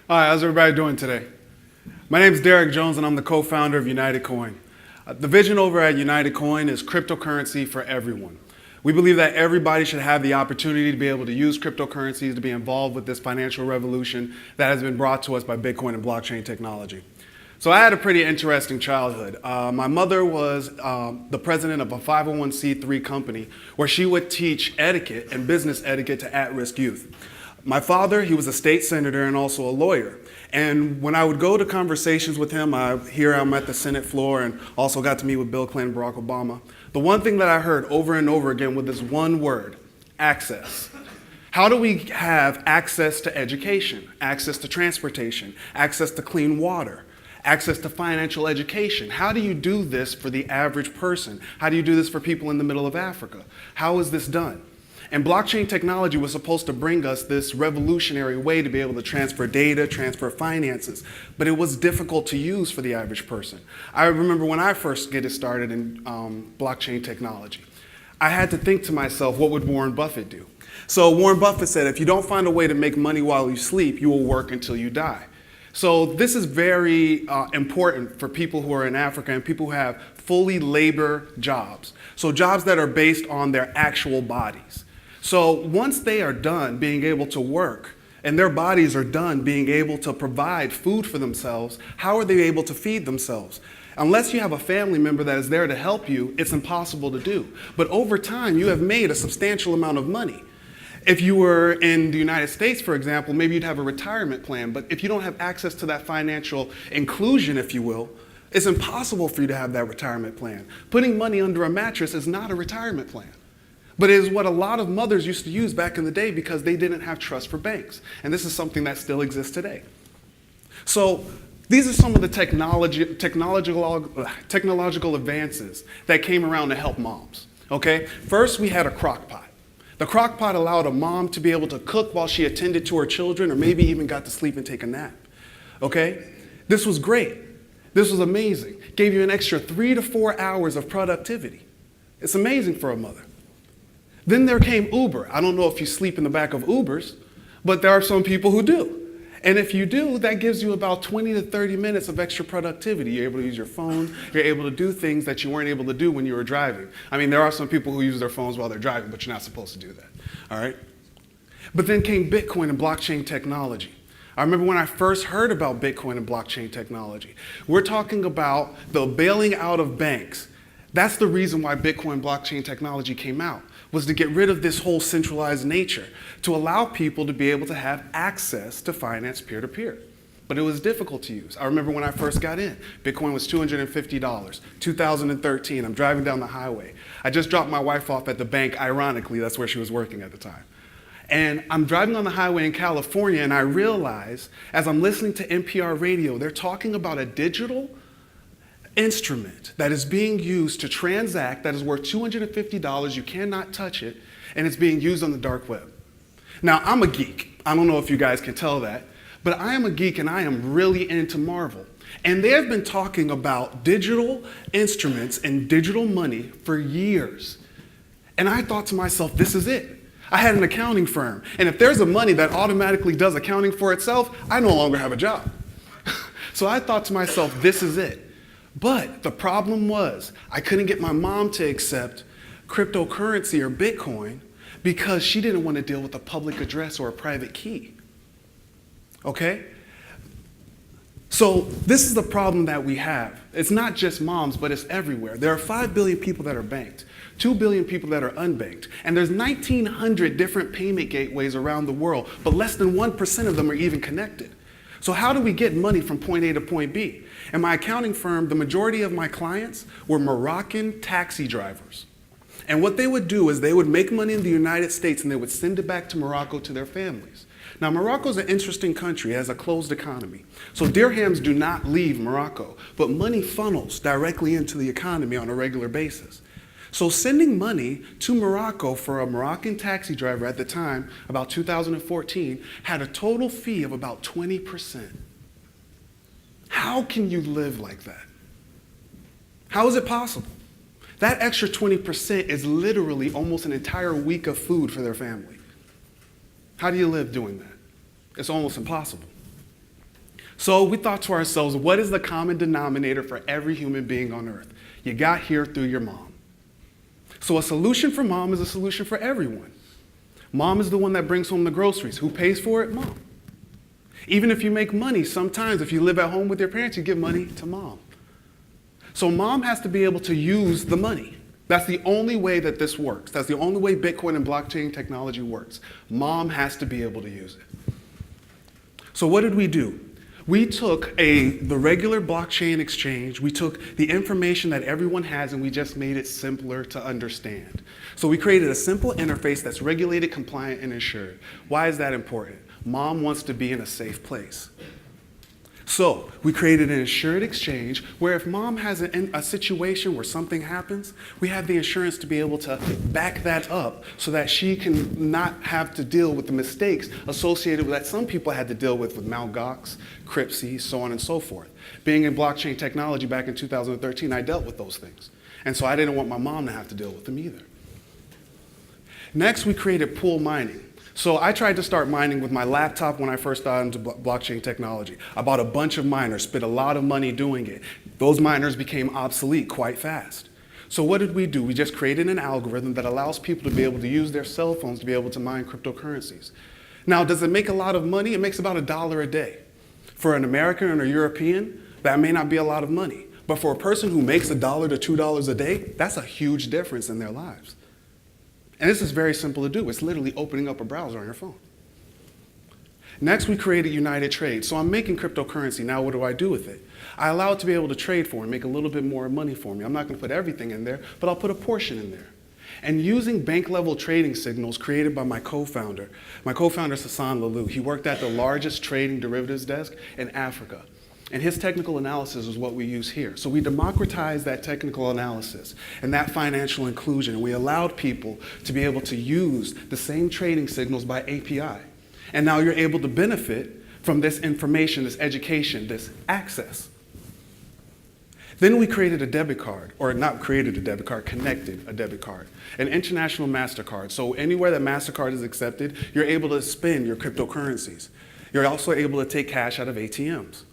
Hi, how's everybody doing today? My name is Derek Jones and I'm the co-founder of UnitedCoin. The vision over at UnitedCoin is cryptocurrency for everyone. We believe that everybody should have the opportunity to be able to use cryptocurrencies to be involved with this financial revolution that has been brought to us by Bitcoin and blockchain technology. So I had a pretty interesting childhood. My mother was the president of a 501c3 company where she would teach etiquette and business etiquette to at-risk youth. My father, he was a state senator and also a lawyer. And when I would go to conversations with him, here I'm at the Senate floor and also got to meet with Bill Clinton, Barack Obama. The one thing that I heard over and over again was this one word: access. How do we have access to education, access to transportation, access to clean water, access to financial education? How do you do this for the average person? How do you do this for people in the middle of Africa? How is this done? And blockchain technology was supposed to bring us this revolutionary way to be able to transfer data, transfer finances, but it was difficult to use for the average person. I remember when I first get started in blockchain technology, I had to think to myself, what would Warren Buffett do? So Warren Buffett said, if you don't find a way to make money while you sleep, you will work until you die. So this is very important for people who are in Africa and people who have fully labor jobs. So jobs that are based on their actual bodies. So once they are done being able to work and their bodies are done being able to provide food for themselves, how are they able to feed themselves? Unless you have a family member that is there to help you, it's impossible to do. But over time, you have made a substantial amount of money. If you were in the United States, for example, maybe you'd have a retirement plan. But if you don't have access to that financial inclusion, if you will, it's impossible for you to have that retirement plan. Putting money under a mattress is not a retirement plan. But it is what a lot of mothers used to use back in the day because they didn't have trust for banks. And this is something that still exists today. So these are some of the technological advances that came around to help moms. Okay? First, we had a crock pot. The crock pot allowed a mom to be able to cook while she attended to her children or maybe even got to sleep and take a nap. Okay? This was great. This was amazing. Gave you an extra 3 to 4 hours of productivity. It's amazing for a mother. Then there came Uber. I don't know if you sleep in the back of Ubers, but there are some people who do. And if you do, that gives you about 20 to 30 minutes of extra productivity. You're able to use your phone. You're able to do things that you weren't able to do when you were driving. I mean, there are some people who use their phones while they're driving, but you're not supposed to do that, all right? But then came Bitcoin and blockchain technology. I remember when I first heard about Bitcoin and blockchain technology. We're talking about the bailing out of banks. That's the reason why Bitcoin blockchain technology came out, was to get rid of this whole centralized nature, to allow people to be able to have access to finance peer-to-peer. But it was difficult to use. I remember when I first got in, Bitcoin was $250, 2013, I'm driving down the highway. I just dropped my wife off at the bank, ironically, that's where she was working at the time. And I'm driving on the highway in California and I realize, as I'm listening to NPR radio, they're talking about a digital instrument that is being used to transact that is worth $250, you cannot touch it, and it's being used on the dark web. Now, I'm a geek. I don't know if you guys can tell that, but I am a geek and I am really into Marvel. And they have been talking about digital instruments and digital money for years. And I thought to myself, this is it. I had an accounting firm, and if there's a money that automatically does accounting for itself, I no longer have a job. So I thought to myself, this is it. But the problem was, I couldn't get my mom to accept cryptocurrency or Bitcoin because she didn't want to deal with a public address or a private key. Okay? So this is the problem that we have. It's not just moms, but it's everywhere. There are 5 billion people that are banked, 2 billion people that are unbanked, and there's 1,900 different payment gateways around the world, but less than 1% of them are even connected. So how do we get money from point A to point B? In my accounting firm, the majority of my clients were Moroccan taxi drivers. And what they would do is they would make money in the United States and they would send it back to Morocco to their families. Now, Morocco is an interesting country. It has a closed economy. So dirhams do not leave Morocco, but money funnels directly into the economy on a regular basis. So sending money to Morocco for a Moroccan taxi driver at the time, about 2014, had a total fee of about 20%. How can you live like that? How is it possible? That extra 20% is literally almost an entire week of food for their family. How do you live doing that? It's almost impossible. So we thought to ourselves, what is the common denominator for every human being on earth? You got here through your mom. So a solution for mom is a solution for everyone. Mom is the one that brings home the groceries. Who pays for it? Mom. Even if you make money, sometimes if you live at home with your parents, you give money to mom. So mom has to be able to use the money. That's the only way that this works. That's the only way Bitcoin and blockchain technology works. Mom has to be able to use it. So what did we do? We took the regular blockchain exchange, we took the information that everyone has, and we just made it simpler to understand. So we created a simple interface that's regulated, compliant, and insured. Why is that important? Mom wants to be in a safe place. So we created an insured exchange where if mom has a situation where something happens, we have the insurance to be able to back that up so that she can not have to deal with the mistakes associated with that some people had to deal with Mt. Gox, Cryptsy, so on and so forth. Being in blockchain technology back in 2013, I dealt with those things. And so I didn't want my mom to have to deal with them either. Next, we created pool mining. So I tried to start mining with my laptop when I first got into blockchain technology. I bought a bunch of miners, spent a lot of money doing it. Those miners became obsolete quite fast. So what did we do? We just created an algorithm that allows people to be able to use their cell phones to be able to mine cryptocurrencies. Now, does it make a lot of money? It makes about $1 a day. For an American or a European, that may not be a lot of money. But for a person who makes $1 to $2 a day, that's a huge difference in their lives. And this is very simple to do. It's literally opening up a browser on your phone. Next, we created UnitedChain. So I'm making cryptocurrency. Now what do I do with it? I allow it to be able to trade for and make a little bit more money for me. I'm not going to put everything in there, but I'll put a portion in there. And using bank-level trading signals created by my co-founder is Hassan Lalou. He worked at the largest trading derivatives desk in Africa. And his technical analysis is what we use here. So we democratized that technical analysis and that financial inclusion. And we allowed people to be able to use the same trading signals by API. And now you're able to benefit from this information, this education, this access. Then we created a debit card, or not created a debit card, connected a debit card, an international MasterCard. So anywhere that MasterCard is accepted, you're able to spend your cryptocurrencies. You're also able to take cash out of ATMs.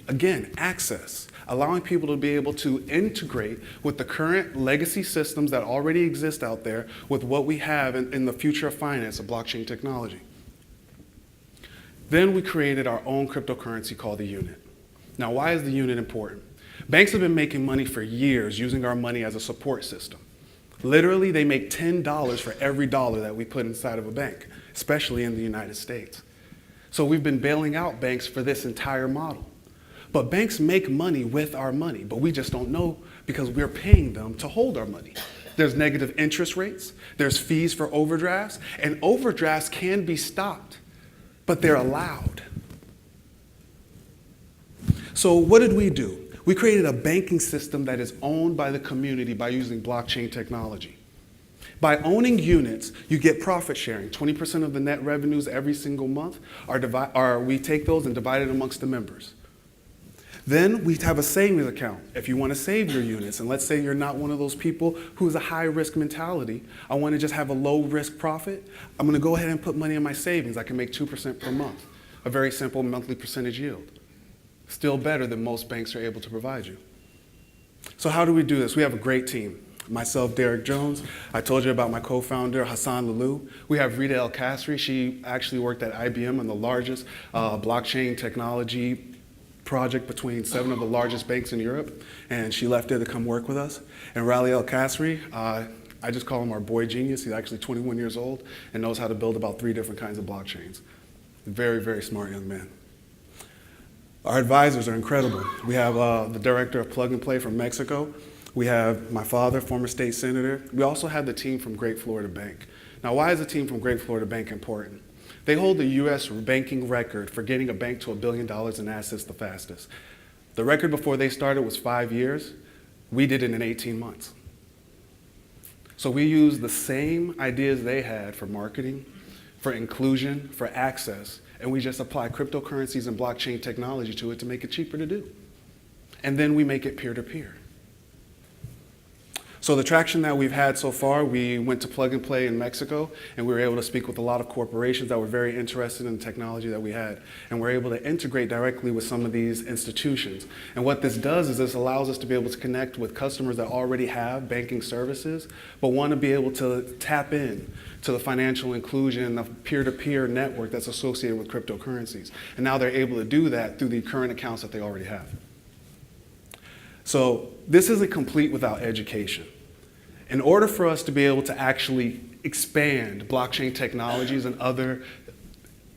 Again, access, allowing people to be able to integrate with the current legacy systems that already exist out there with what we have in the future of finance, of blockchain technology. Then we created our own cryptocurrency called the unit. Now, why is the unit important? Banks have been making money for years using our money as a support system. Literally, they make $10 for every dollar that we put inside of a bank, especially in the United States. So we've been bailing out banks for this entire model. But banks make money with our money, but we just don't know because we're paying them to hold our money. There's negative interest rates, there's fees for overdrafts, and overdrafts can be stopped, but they're allowed. So what did we do? We created a banking system that is owned by the community by using blockchain technology. By owning units, you get profit sharing. 20% of the net revenues every single month we take those and divide it amongst the members. Then we have a savings account. If you want to save your units, and let's say you're not one of those people who has a high risk mentality, I want to just have a low risk profit, I'm going to go ahead and put money in my savings. I can make 2% per month, a very simple monthly percentage yield. Still better than most banks are able to provide you. So how do we do this? We have a great team. Myself, Derek Jones. I told you about my co-founder, Hassan Lalou. We have Rita El Kasri. She actually worked at IBM on the largest blockchain technology project between 7 of the largest banks in Europe, and she left there to come work with us. And Raleigh El Kasri, I just call him our boy genius. He's actually 21 years old and knows how to build about 3 different kinds of blockchains. Very, very smart young man. Our advisors are incredible. We have the director of Plug and Play from Mexico. We have my father, former state senator. We also have the team from Great Florida Bank. Now, why is the team from Great Florida Bank important? They hold the US banking record for getting a bank to $1 billion in assets the fastest. The record before they started was 5 years. We did it in 18 months. So we use the same ideas they had for marketing, for inclusion, for access, and we just apply cryptocurrencies and blockchain technology to it to make it cheaper to do. And then we make it peer-to-peer. So the traction that we've had so far, we went to Plug and Play in Mexico, and we were able to speak with a lot of corporations that were very interested in the technology that we had. And we're able to integrate directly with some of these institutions. And what this does is this allows us to be able to connect with customers that already have banking services, but want to be able to tap in to the financial inclusion of peer-to-peer network that's associated with cryptocurrencies. And now they're able to do that through the current accounts that they already have. So this isn't complete without education. In order for us to be able to actually expand blockchain technologies in other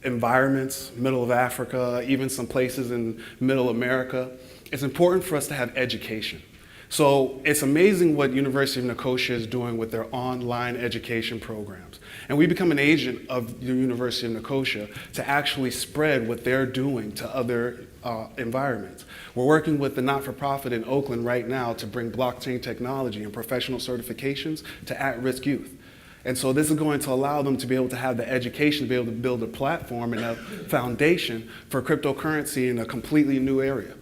environments, middle of Africa, even some places in middle America, it's important for us to have education. So it's amazing what University of Nicosia is doing with their online education programs. And we become an agent of the University of Nicosia to actually spread what they're doing to other environments. We're working with the not-for-profit in Oakland right now to bring blockchain technology and professional certifications to at-risk youth. And so this is going to allow them to be able to have the education to be able to build a platform and a foundation for cryptocurrency in a completely new area.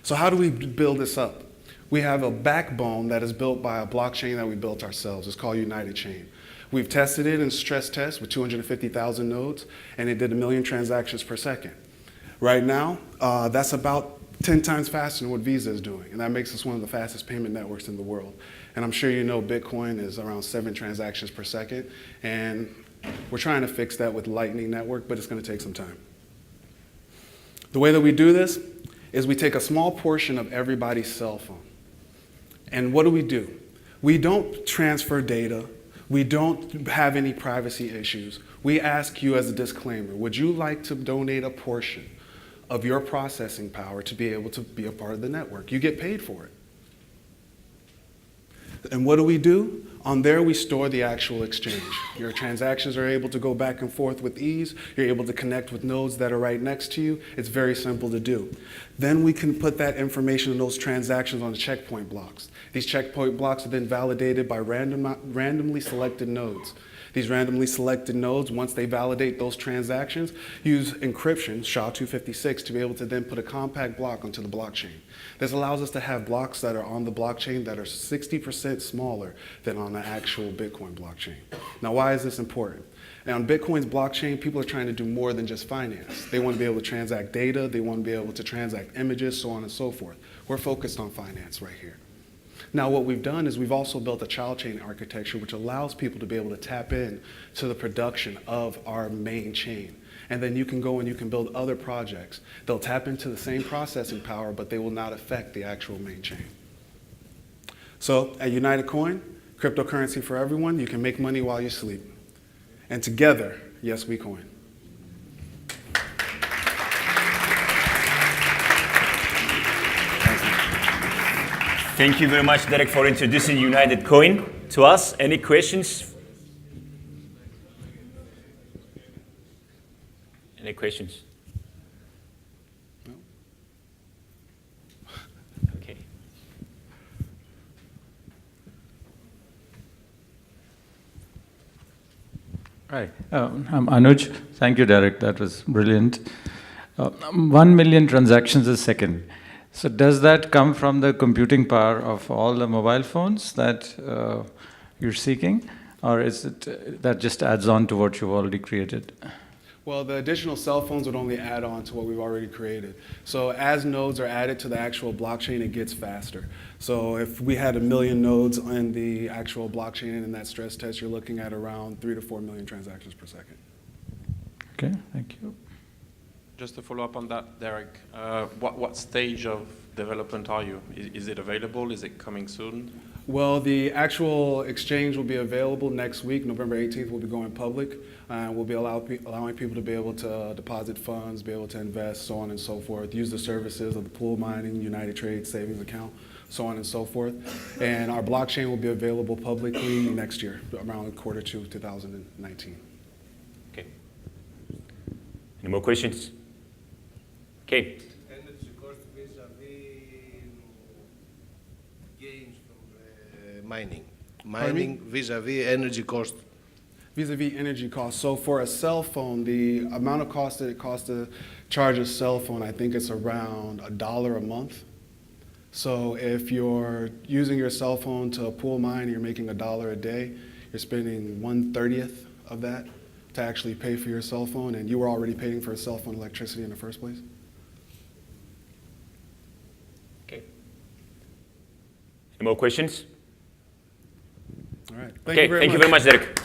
So how do we build this up? We have a backbone that is built by a blockchain that we built ourselves. It's called UnitedChain. We've tested it in stress tests with 250,000 nodes, and it did 1 million transactions per second. Right now, that's about 10 times faster than what Visa is doing, and that makes us one of the fastest payment networks in the world. And I'm sure you know Bitcoin is around 7 transactions per second, and we're trying to fix that with Lightning Network, but it's going to take some time. The way that we do this is we take a small portion of everybody's cell phone. And what do? We don't transfer data. We don't have any privacy issues. We ask you as a disclaimer, would you like to donate a portion of your processing power to be able to be a part of the network? You get paid for it. And what do? On there, we store the actual exchange. Your transactions are able to go back and forth with ease. You're able to connect with nodes that are right next to you. It's very simple to do. Then we can put that information in those transactions on the checkpoint blocks. These checkpoint blocks are then validated by randomly selected nodes. These randomly selected nodes, once they validate those transactions, use encryption, SHA-256, to be able to then put a compact block onto the blockchain. This allows us to have blocks that are on the blockchain that are 60% smaller than on the actual Bitcoin blockchain. Now, why is this important? Now, on Bitcoin's blockchain, people are trying to do more than just finance. They want to be able to transact data, they want to be able to transact images, so on and so forth. We're focused on finance right here. Now, what we've done is we've also built a child chain architecture which allows people to be able to tap in to the production of our main chain. And then you can go and you can build other projects. They'll tap into the same processing power, but they will not affect the actual main chain. So at UnitedCoin, cryptocurrency for everyone, you can make money while you sleep. And together, yes, we coin. Thank you very much, Derek, for introducing UnitedCoin to us. Any questions? Any questions? No. Okay. Hi, I'm Anuj. Thank you, Derek. That was brilliant. 1 million transactions a second. So does that come from the computing power of all the mobile phones that you're seeking? Or is it that just adds on to what you've already created? Well, the additional cell phones would only add on to what we've already created. So as nodes are added to the actual blockchain, it gets faster. So if we had 1 million nodes in the actual blockchain in that stress test, you're looking at around 3 to 4 million transactions per second. Okay, thank you. Just to follow up on that, Derek, what stage of development are you? Is it available? Is it coming soon? Well, the actual exchange will be available next week. November 18th, we'll be going public. We'll be allowing people to be able to deposit funds, be able to invest, so on and so forth, use the services of the pool mining, UnitedTrade savings account, so on and so forth. And our blockchain will be available publicly next year, around Q2 2019. Okay. Any more questions? Okay. Energy cost vis-a-vis gains from mining. Mining vis-a-vis energy cost. Vis-a-vis energy costs. So for a cell phone, the amount of cost that it costs to charge a cell phone, I think it's around $1 a month. So if you're using your cell phone to pool mine and you're making $1 a day, you're spending 1/30th of that to actually pay for your cell phone, and you were already paying for cell phone electricity in the first place. Okay. Any more questions? All right. Okay, thank you very much, Derek.